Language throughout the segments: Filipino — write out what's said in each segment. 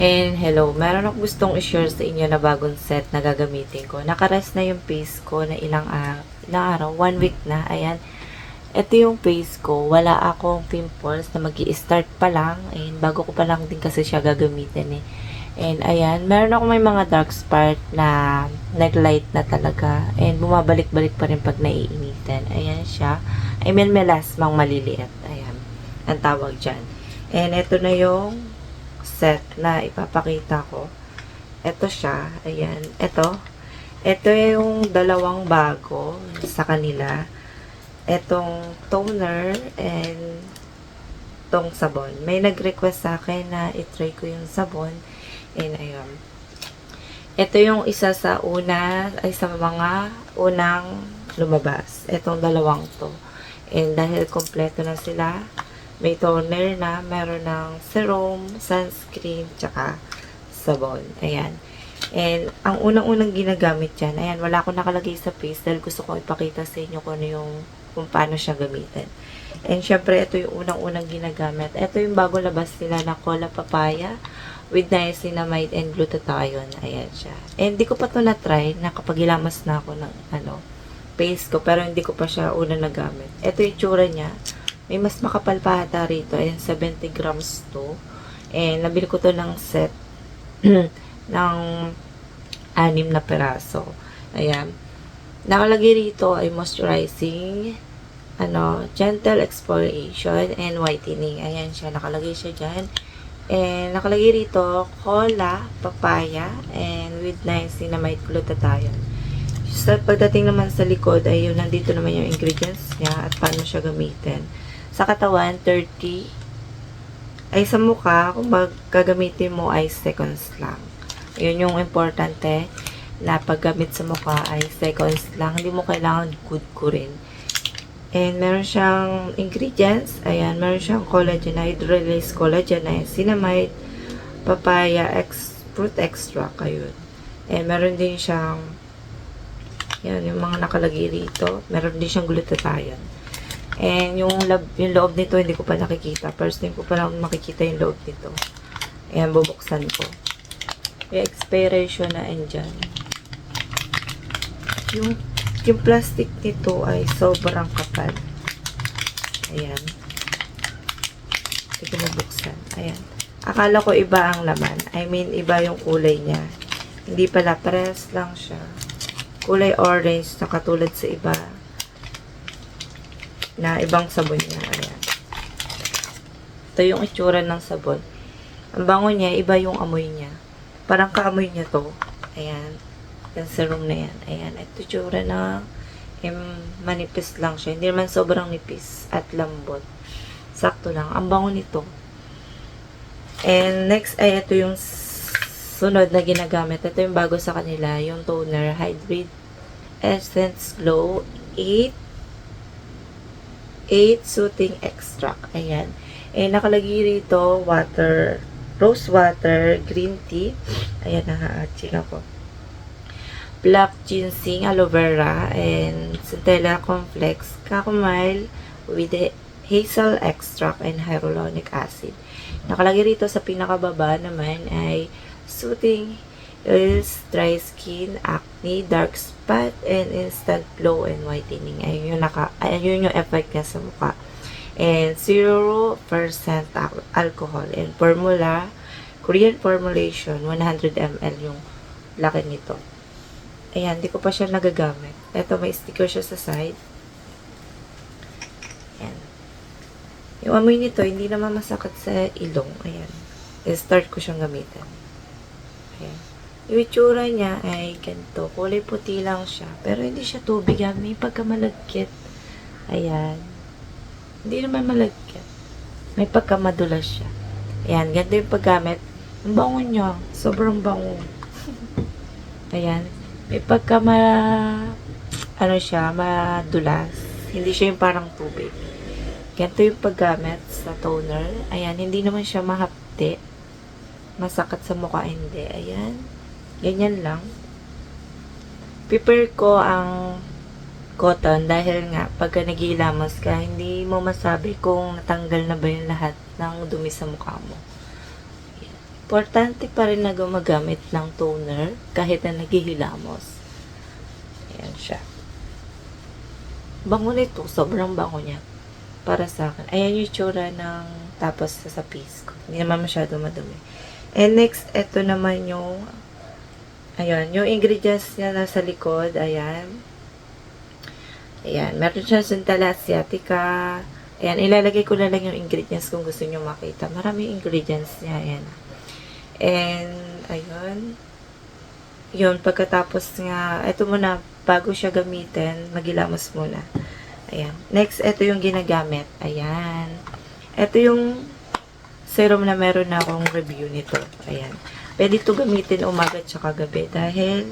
And hello, meron akong gustong i-share sa inyo na bagong set na gagamitin ko. Nakarest na yung face ko na ilang araw, 1 week na. Ayan, ito yung face ko. Wala akong pimples na mag-i-start pa lang. And bago ko pa lang din kasi siya gagamitin eh. And ayan, meron ako may mga dark spot na nag-light na talaga. And bumabalik-balik pa rin pag naiinitan. Ayan siya. I mean, melasmang maliliit. Ayan, ang tawag dyan. And ito na yung set na ipapakita ko. Ito siya. Ayan. Ito yung dalawang bago sa kanila. Itong toner and tong sabon. May nag-request sa akin na itry ko yung sabon. And ayun. Ito yung isa sa mga unang lumabas. Itong dalawang to. And dahil kompleto na sila, may toner na, meron ng serum, sunscreen, tsaka sabon. Ayan. And, ang unang-unang ginagamit dyan, ayan, wala akong nakalagay sa face dahil gusto ko ipakita sa inyo kung paano siya gamitin. And, syempre, ito yung unang-unang ginagamit. Ito yung bago labas nila na Cola Papaya with niacinamide and glutathione. Ayan siya. And, di ko pa to na-try, nakapagilamas na ako ng, face ko, pero hindi ko pa siya unang nagamit. Ito yung tsura niya. May mas makapal pa ata rito. Ayan, 70 grams to. And, nabili ko to ng set ng 6 na peraso. Ayan. Nakalagay rito ay moisturizing, gentle exfoliation and whitening. Ayan siya. Nakalagay siya dyan. And, nakalagay rito, Cola, Papaya, and with niacinamide glutathione. Sa pagdating naman sa likod, ay yun, nandito naman yung ingredients niya at paano siya gamitin. Sa katawan, 30. Ay sa mukha, kung gagamitin mo ay seconds lang. Yun yung importante na paggamit sa mukha ay seconds lang. Hindi mo kailangan good-kurin. And meron siyang ingredients. Ayan, meron siyang collagen, hydrolyzed collagen, niacinamide, papaya, fruit extract. Ayun. And meron din siyang yan, yung mga nakalagay rito. Meron din siyang glutathione. And yung loob nito, hindi ko pa nakikita. First time ko pa lang makikita yung loob nito. Ayan, bubuksan ko. Yung expiration na andyan. Yung plastic nito ay sobrang kapal. Ayan. Hindi ko mabuksan. Ayan. Akala ko iba ang laman. I mean, iba yung kulay niya. Hindi pala, pares lang siya. Kulay orange na katulad sa iba na ibang sabon niya. Ayan. Ito yung itsura ng sabon. Ang bango niya, iba yung amoy niya. Parang kaamoy niya to. Ayan. Yung serum na yan. Ayan. Ito itsura na manipis lang siya. Hindi naman sobrang nipis at lambot. Sakto lang. Ang bango nito. And next ay ito yung sunod na ginagamit. Ito yung bago sa kanila. Yung toner. Hydrate Essence Glow 8 Soothing Extract. Ayan. Eh, nakalagay rito, rose water, green tea. Ayan na, ching ako. Black ginseng, aloe vera, and centella complex, chamomile with hazel extract and hyaluronic acid. Nakalagay rito sa pinakababa naman ay soothing oils, dry skin, acne, dark spot, and instant glow and whitening. Ayun yung effect niya sa mukha. And 0% alcohol. And formula, Korean formulation, 100 ml yung laki nito. Ayan, di ko pa siya nagagamit. Ito, may sticker siya sa side. Ayan. Yung amoy nito, hindi naman masakit sa ilong. Ayan. I-start ko siyang gamitin. Ayan. Yung itsura niya ay ganito. Kulay puti lang siya. Pero hindi siya tubig. May pagkamalagkit. Ayan. Hindi naman malagkit. May pagkamadulas siya. Ayan. Ganito yung paggamit. Ang bango niya. Sobrang bango. Ayan. May madulas. Hindi siya yung parang tubig. Ganito yung paggamit sa toner. Ayan. Hindi naman siya mahapde. Masakit sa mukha. Hindi. Ayan. Ganyan lang. Prepare ko ang cotton dahil nga pagka naghihilamos ka, hindi mo masabi kung natanggal na ba yung lahat ng dumi sa mukha mo. Ayan. Importante pa rin na gumagamit ng toner kahit na naghihilamos. Ayan siya. Bango nito. Sobrang bango niya. Para sa akin. Ayan yung tsura ng tapos sa face ko. Hindi naman masyado madumi. And next, ito naman yung ayan, yung ingredients niya nasa likod. Ayan. Ayan. Meron siya Centella asiatica. Ayan. Ilalagay ko na lang yung ingredients kung gusto nyo makita. Maraming ingredients niya. Ayan. And, ayun. Yun, pagkatapos nga, ito muna, bago siya gamitin, magilamos muna. Ayan. Next, ito yung ginagamit. Ayan. Ito yung serum na meron na akong review nito. Ayan. Pwede ito gamitin umaga at saka gabi. Dahil,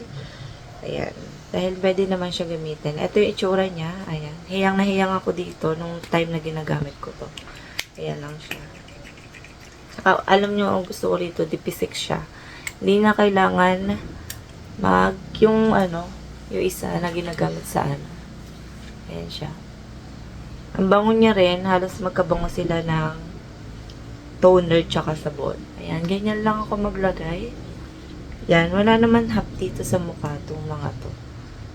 ayan. Dahil pwede naman siya gamitin. Ito yung itsura niya. Ayan. Hiyang na hiyang ako dito nung time na ginagamit ko to. Ayan lang siya. Saka, alam nyo, ang gusto ko rito, dipisik siya. Hindi na kailangan yung isa na ginagamit sa Ayan siya. Ang bango niya rin, halos magkabango sila ng toner tsaka sabon. Ayan, ganyan lang ako maglagay. Yan, wala naman hap dito sa mukha itong mga to.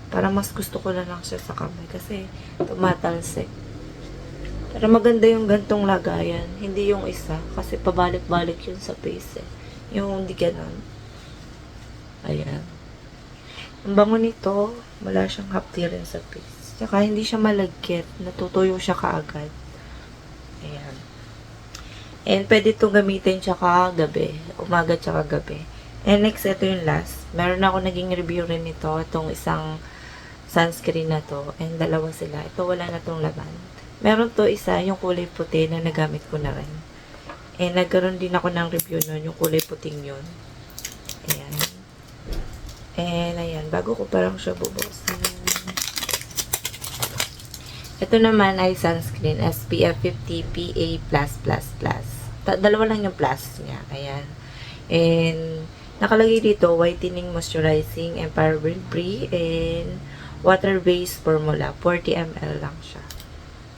Para mas gusto ko na lang siya sa kamay kasi tumatalsik. Pero maganda yung gantong lagayan. Hindi yung isa. Kasi pabalik-balik yun sa face eh. Yung hindi ganon. Ayan. Ang bango nito, wala siyang hapti rin sa face. Tsaka hindi siya malagkit. Natutuyo siya kaagad. Ayan. And pwede itong gamitin tsaka gabi. Umaga tsaka gabi. And next, ito yung last. Meron ako naging review rin nito. Itong isang sunscreen na to. And dalawa sila. Ito wala na itong laman. Meron to isa, yung kulay puti na nagamit ko na rin. And nagkaroon din ako ng review nun, yung kulay puting yun. Ayan. And ayan, bago ko parang siya bubusin. Ito naman ay sunscreen, SPF 50 PA+++. Dalawa lang yung plus niya. Ayan. And nakalagay dito, whitening, moisturizing, and paraben-free, and water-based formula. 40 ml lang siya.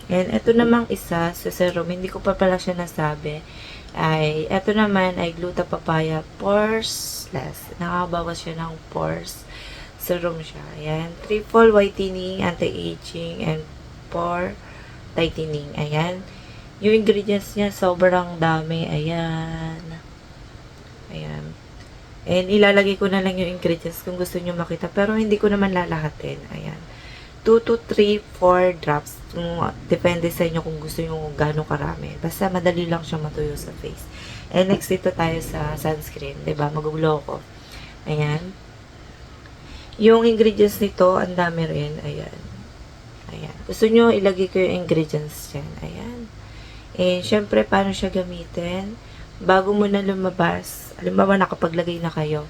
And ito namang isa sa serum, hindi ko pa pala siya nasabi, ito naman ay Gluta Papaya Poreless. Nakakabawas siya ng pores. Serum siya. Ayan. Triple whitening, anti-aging, and pore tightening. Ayan. Yung ingredients niya, sobrang dami. Ayan. Ayan. And ilalagay ko na lang yung ingredients kung gusto nyo makita. Pero hindi ko naman lalahatin. Ayan. 2 to 3, 4 drops. Depende sa inyo kung gusto nyo kung gano'ng karami. Basta madali lang siya matuyo sa face. And next, dito tayo sa sunscreen. Diba? Mag-glow ko. Ayan. Yung ingredients nito, ang dami rin. Ayan. Ayan. Gusto nyo, ilagay ko yung ingredients dyan. Ayan. And, syempre, paano siya gamitin? Bago mo na lumabas, halimbawa, nakapaglagay na kayo.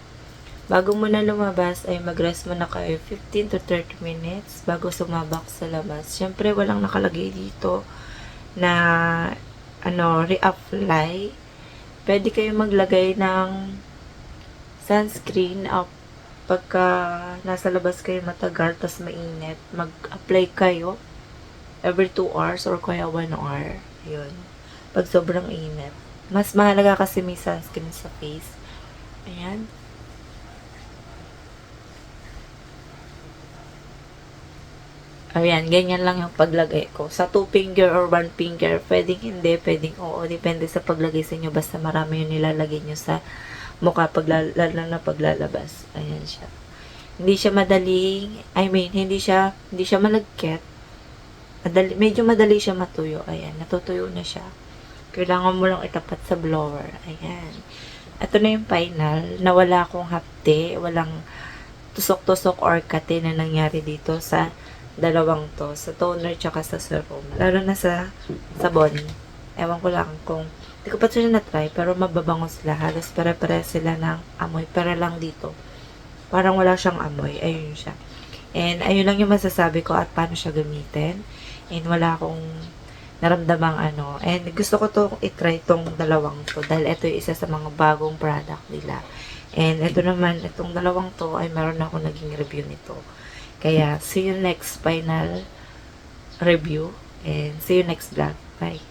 Bago mo na lumabas, ay mag-rest mo na kayo 15 to 30 minutes bago sumabak sa labas. Siyempre, walang nakalagay dito na reapply. Pwede kayo maglagay ng sunscreen pagka nasa labas kayo matagal, tas mainit. Mag-apply kayo every 2 hours or kaya 1 hour. Yun. Pag sobrang init. Mas mahalaga kasi may sunscreen sa face. Ayan. Ayan, ganyan lang yung paglagay ko. Sa 2 finger or 1 finger, pwedeng hindi, pwedeng oo. Depende sa paglagay sa inyo. Basta marami yung nilalagay nyo sa mukha lalo na paglalabas. Ayan siya. Hindi siya madaling, hindi siya malagkit. Medyo madali siya matuyo. Ayan, natutuyo na siya. Kailangan mo lang itapat sa blower. Ayan. Ito na yung final, na wala akong hapte, walang tusok-tusok or kate na nangyari dito sa dalawang to, sa toner tsaka sa serum. Lalo na sa sabon. Ewan ko lang kung, hindi ko pa sila na-try, pero mababango sila. Halos pare-pare sila ng amoy. Pero lang dito, parang wala siyang amoy. Ayun siya. And ayun lang yung masasabi ko at paano siya gamitin. And wala akong naramdamang And gusto ko to i-try tong dalawang to. Dahil ito yung isa sa mga bagong product nila. And ito naman, itong dalawang to ay meron ako naging review nito. Kaya, see you next final review and see you next vlog. Bye!